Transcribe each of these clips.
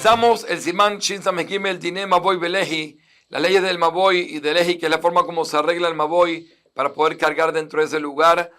Comenzamos el Simán Shin Sameh Gimel Diné Maboy Belehi, las leyes del Maboy y del Eji, que es la forma como se arregla el Maboy para poder cargar dentro de ese lugar.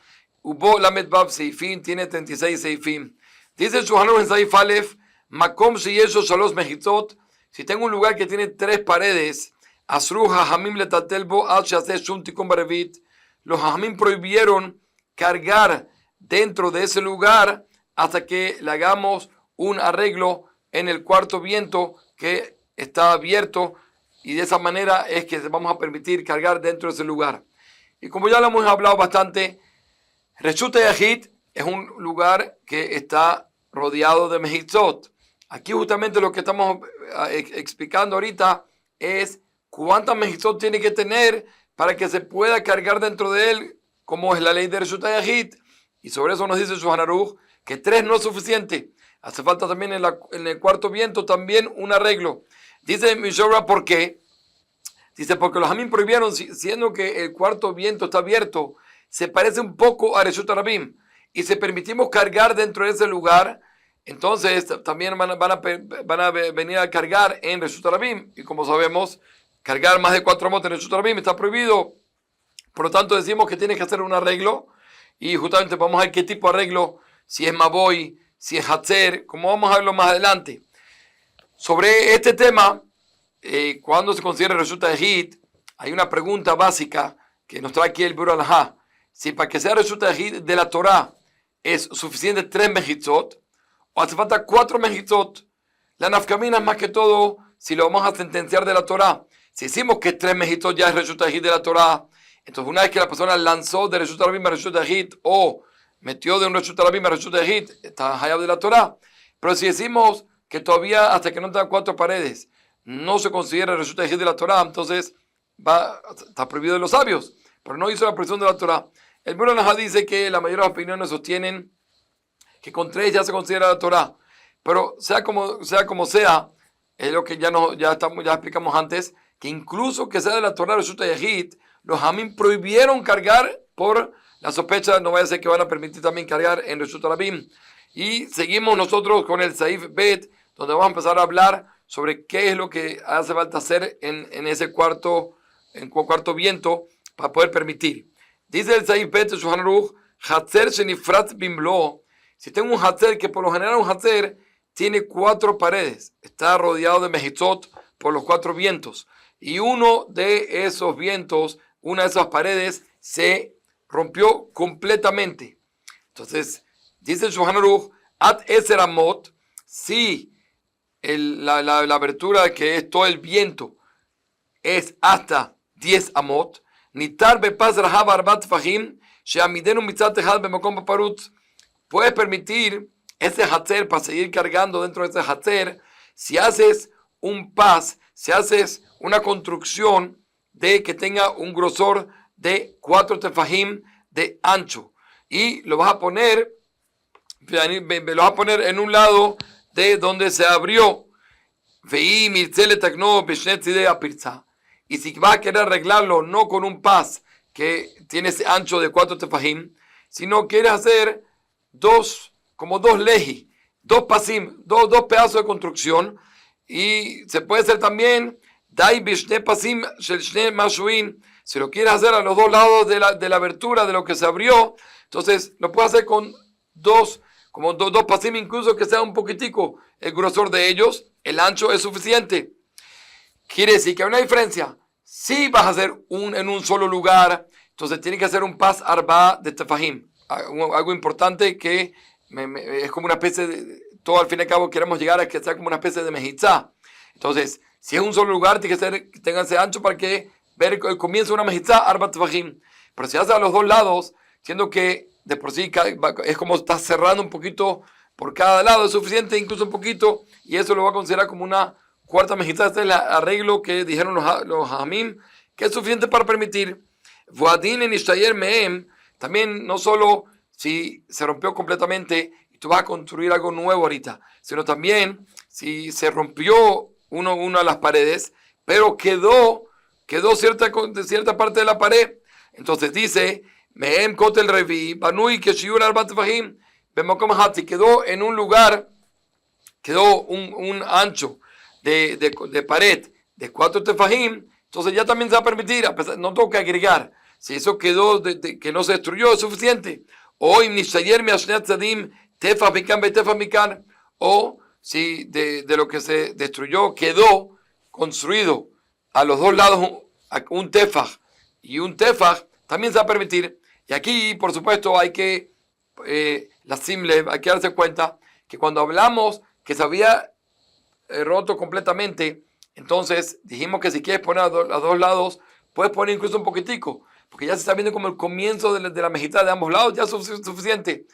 Ubo Lamed Bab Seifim, tiene 36 Seifim. Dice el Shulchan Aruch en Saif Aleph, Makom Sheyesho Shalosh Mechitzot, si tengo un lugar que tiene 3 paredes, Asru Hajamim Letatelbo Al Shaseh Shum Tikkun Barevit, los Hajamim prohibieron cargar dentro de ese lugar hasta que le hagamos un arreglo en el cuarto viento que está abierto, y de esa manera es que vamos a permitir cargar dentro de ese lugar. Y como ya lo hemos hablado bastante, Reshut Yahid es un lugar que está rodeado de mejitzot. Aquí justamente lo que estamos explicando ahorita es cuántas mejitzot tiene que tener para que se pueda cargar dentro de él, como es la ley de Reshut Yahid. Y sobre eso nos dice Shulchan Aruch que 3 no es suficiente. Hace falta también en el cuarto viento también un arreglo. Dice Mishora, ¿por qué? Dice, porque los Hamim prohibieron, siendo que el cuarto viento está abierto, se parece un poco a Reshut Rabim, y si permitimos cargar dentro de ese lugar, entonces también van a venir a cargar en Reshut Rabim, y como sabemos, cargar más de 4 motos en Reshut Rabim está prohibido. Por lo tanto, decimos que tiene que hacer un arreglo, y justamente vamos a ver qué tipo de arreglo, si es Maboy, si es Hatzer, como vamos a verlo más adelante. Sobre este tema, cuando se considera Reshut Yahid, hay una pregunta básica que nos trae aquí el Biur Halajá. Si para que sea Reshut Yahid de la Torah es suficiente 3 mejitzot, o hace falta 4 mejitzot. La nafkamina es más que todo si lo vamos a sentenciar de la Torah. Si decimos que 3 mejitzot ya es Reshut Yahid de la Torah, entonces una vez que la persona lanzó de Reshut Rabim a Reshut Yahid, o metió de un Reshut Rabim a Reshut Yahid, está hayab de la Torah. Pero si decimos que todavía hasta que no tenga 4 paredes no se considera Reshut Yahid de la Torah, entonces está prohibido de los sabios, pero no hizo la prohibición de la Torah. El Biur Halajá dice que la mayoría de las opiniones sostienen que con 3 ya se considera la Torah, pero sea como sea, es lo que ya explicamos antes, que incluso que sea de la Torah Reshut Yahid, los Hamim prohibieron cargar por la sospecha, no vaya a ser que van a permitir también cargar en Reshut Rabim. Y seguimos nosotros con el Saif Bet, donde vamos a empezar a hablar sobre qué es lo que hace falta hacer en ese cuarto viento para poder permitir. Dice el Saif Bet de Shulchan Aruch, Hatzer shenifratz bimlo. Si tengo un Hatzer, que por lo general un Hatzer tiene 4 paredes, está rodeado de mejitzot por los 4 vientos, y uno de esos vientos, una de esas paredes, se rompió completamente. Entonces, dice el Shulchan Aruch, At Eser Amot, si la abertura que es todo el viento es hasta 10 amot, Nitar Bepaz Rahab Arbat Fahim, Sheamidenu Mitzat Ehad Bemokom Paparut, puedes permitir ese hatzer para seguir cargando dentro de ese hatzer si haces un paz, si haces una construcción de que tenga un grosor de 4 tefajim de ancho, y lo vas a poner en un lado de donde se abrió, y si vas a querer arreglarlo no con un paz que tiene ese ancho de 4 tefajim, sino quieres hacer dos leji, 2 pasim, dos pedazos de construcción, y se puede hacer también dai bishne pasim shel shne mashuin. Si lo quieres hacer a los 2 lados de la abertura de lo que se abrió, entonces lo puedes hacer con dos pasim, incluso que sea un poquitico el grosor de ellos, el ancho es suficiente. Quiere decir que hay una diferencia. Si vas a hacer en un solo lugar, entonces tienes que hacer un pas arba de tefajim, algo importante que es como una especie de, todo al fin y al cabo queremos llegar a que sea como una especie de mejitzá. Entonces, si es un solo lugar, tiene que tenga ese ancho para que ver el comienzo de una mejitzá, arba tefajim. Pero si haces a los 2 lados, siendo que de por sí es como estás cerrando un poquito por cada lado, es suficiente, incluso un poquito, y eso lo va a considerar como una cuarta mejitzá. Este es el arreglo que dijeron los Hamim, que es suficiente para permitir. También no solo si se rompió completamente y tú vas a construir algo nuevo ahorita, sino también si se rompió una de las paredes, pero quedó cierta parte de la pared. Entonces dice, Mehem kotel revi, banui que shiur arbat fahim, bemokom hatzi, quedó en un lugar quedó un ancho de pared de 4 tefajim, entonces ya también se va a permitir, a pesar, no tengo que agregar. Si eso quedó que no se destruyó, es suficiente. O o si de lo que se destruyó quedó construido a los dos lados un tefaj y un tefaj, también se va a permitir. Y aquí, por supuesto, hay que hay que darse cuenta que cuando hablamos que se había roto completamente, entonces dijimos que si quieres poner a los dos lados, puedes poner incluso un poquitico, porque ya se está viendo como el comienzo de la mejitá de ambos lados, ya es suficiente.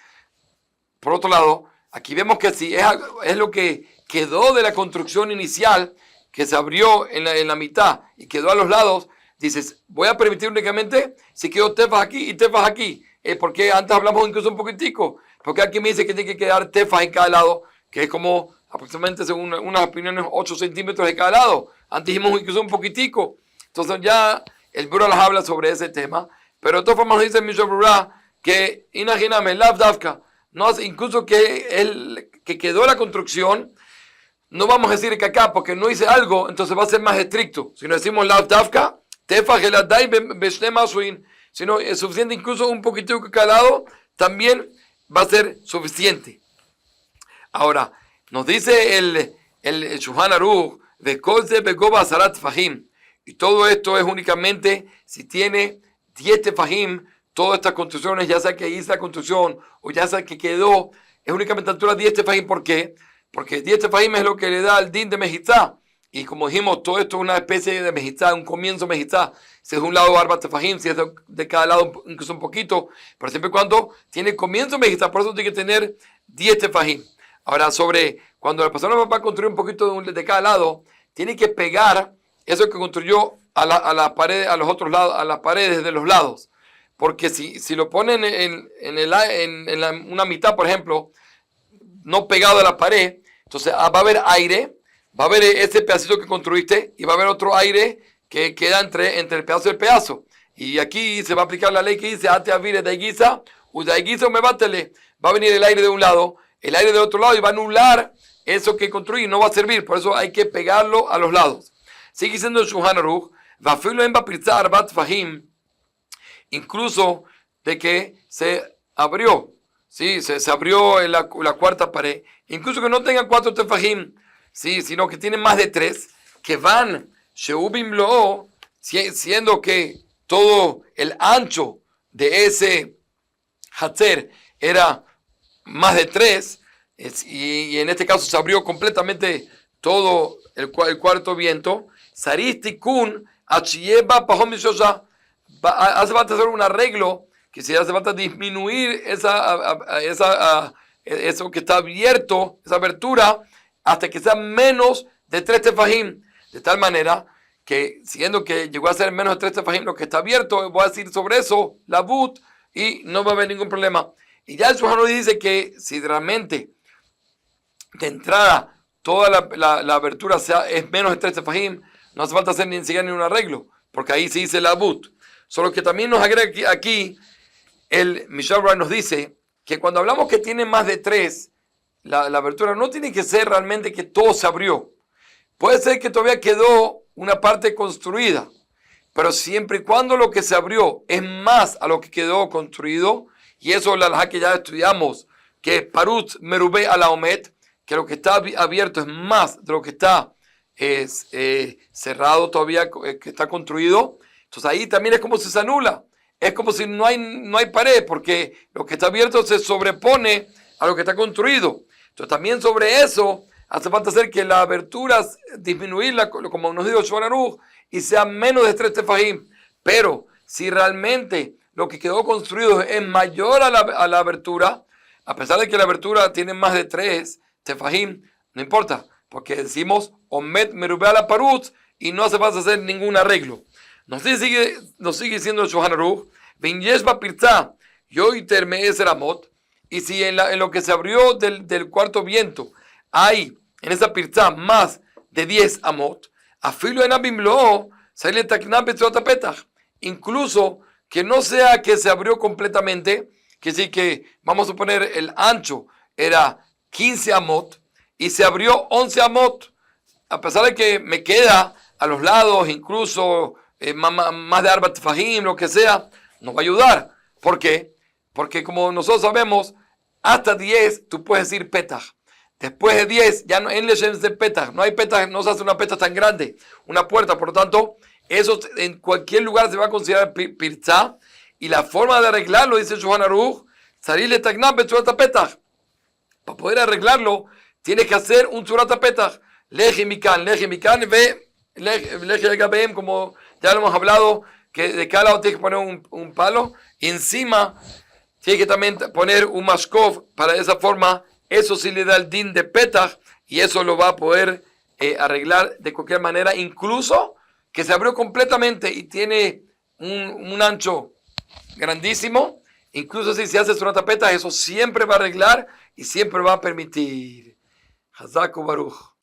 Por otro lado, aquí vemos que si es lo que quedó de la construcción inicial, que se abrió en la mitad y quedó a los lados, dices, voy a permitir únicamente si quedó tefas aquí y tefas aquí, porque antes hablamos incluso un poquitico, porque aquí me dice que tiene que quedar tefas en cada lado, que es como aproximadamente, según unas opiniones, 8 centímetros de cada lado. Antes dijimos incluso un poquitico. Entonces ya el Bura las habla sobre ese tema. Pero de todas formas nos dice el Mishnah Berurah que imagíname, Lav Davka, no, incluso que quedó la construcción, no vamos a decir que acá, porque no hice algo, entonces va a ser más estricto. Si no decimos Lav Davka, Tefa Geladai Beshne Masuin, si no es suficiente incluso un poquitico de cada lado, también va a ser suficiente. Ahora, nos dice el Shulchan Aruch, y todo esto es únicamente si tiene 10 tefajim, todas estas construcciones, ya sea que hice la construcción o ya sea que quedó, es únicamente a altura 10 tefajim. ¿Por qué? Porque 10 tefajim es lo que le da el din de mejitá. Y como dijimos, todo esto es una especie de mejitá, un comienzo mejitá. Si es de un lado arba tefajim, si es de cada lado incluso un poquito, pero siempre y cuando tiene comienzo mejitá, por eso tiene que tener 10 tefajim. Ahora, sobre cuando la persona va a construir un poquito de cada lado, tiene que pegar eso que construyó a la pared, a los otros lados, a las paredes de los lados. Porque si lo ponen en una mitad, por ejemplo, no pegado a la pared, entonces va a haber aire, va a haber ese pedacito que construiste y va a haber otro aire que queda entre el pedazo y el pedazo. Y aquí se va a aplicar la ley que dice, ate avire de guisa, o me bátele. Va a venir el aire de un lado, el aire del otro lado y va a anular eso que construí, no va a servir. Por eso hay que pegarlo a los lados. Sigue diciendo el Shulchan Aruch, incluso de que se abrió, ¿sí? se abrió la cuarta pared, incluso que no tengan 4 tefajim, ¿sí? Sino que tienen más de 3, que van, sheubim lo, siendo que todo el ancho de ese hatzer era más de 3, y en este caso se abrió completamente todo el cuarto viento. Saristikun achiyeba pahom mishosha, hace falta hacer un arreglo, que si hace falta disminuir eso que está abierto, esa abertura, hasta que sea menos de 3 tefajim, de tal manera que, siendo que llegó a ser menos de 3 tefajim lo que está abierto, voy a decir sobre eso la but y no va a haber ningún problema. Y ya el Shulchan Aruch dice que si realmente de entrada toda la abertura es menos de 3 tefajim, no hace falta hacer ni siquiera ni un arreglo, porque ahí se dice la but. Solo que también nos agrega aquí, el Mishnah Berurah nos dice que cuando hablamos que tiene más de 3, la abertura no tiene que ser realmente que todo se abrió. Puede ser que todavía quedó una parte construida, pero siempre y cuando lo que se abrió es más a lo que quedó construido, y eso es la halajá que ya estudiamos, que es parut merubé a la omet, que lo que está abierto es más de lo que está cerrado todavía, que está construido. Entonces ahí también es como si se anula, es como si no hay pared, porque lo que está abierto se sobrepone a lo que está construido. Entonces también sobre eso hace falta hacer que la abertura, disminuirla, como nos dijo Shulchan Aruch, y sea menos de 3 tefajim. Pero si realmente lo que quedó construido es mayor a la abertura, a pesar de que la abertura tiene más de 3 tefajim, no importa, porque decimos omet merubé a la parut y no hace falta hacer ningún arreglo. Nos sigue diciendo el Shulchan Aruch, Vinyesh bapirza, yoiter me'eser amot, y si en lo que se abrió del cuarto viento hay en esa pirza más de 10 amot, afilo en abimlo, sale taknam petach, incluso que no sea que se abrió completamente, que sí que vamos a poner el ancho era 15 amot y se abrió 11 amot, a pesar de que me queda a los lados, incluso más de Arba Tfahim, lo que sea, nos va a ayudar. ¿Por qué? Porque como nosotros sabemos, hasta 10 tú puedes decir petah. Después de 10, ya no en leyes de petah, no hay petah, no se hace una petah tan grande, una puerta. Por lo tanto, eso en cualquier lugar se va a considerar pirza. Y la forma de arreglarlo, dice Shulchan Aruch, salir le tagnam betzurat petah. Para poder arreglarlo, tienes que hacer un tzurat petah. Leji mikan, ve, leji gabeem, como ya lo hemos hablado, que de cada lado tienes que poner un palo. Y encima, tienes que también poner un mashkov. Para esa forma, eso sí le da el din de petah. Y eso lo va a poder arreglar de cualquier manera. Incluso que se abrió completamente y tiene un ancho grandísimo. Incluso si se hace tzurat petah, eso siempre va a arreglar y siempre va a permitir. Hazak Baruch.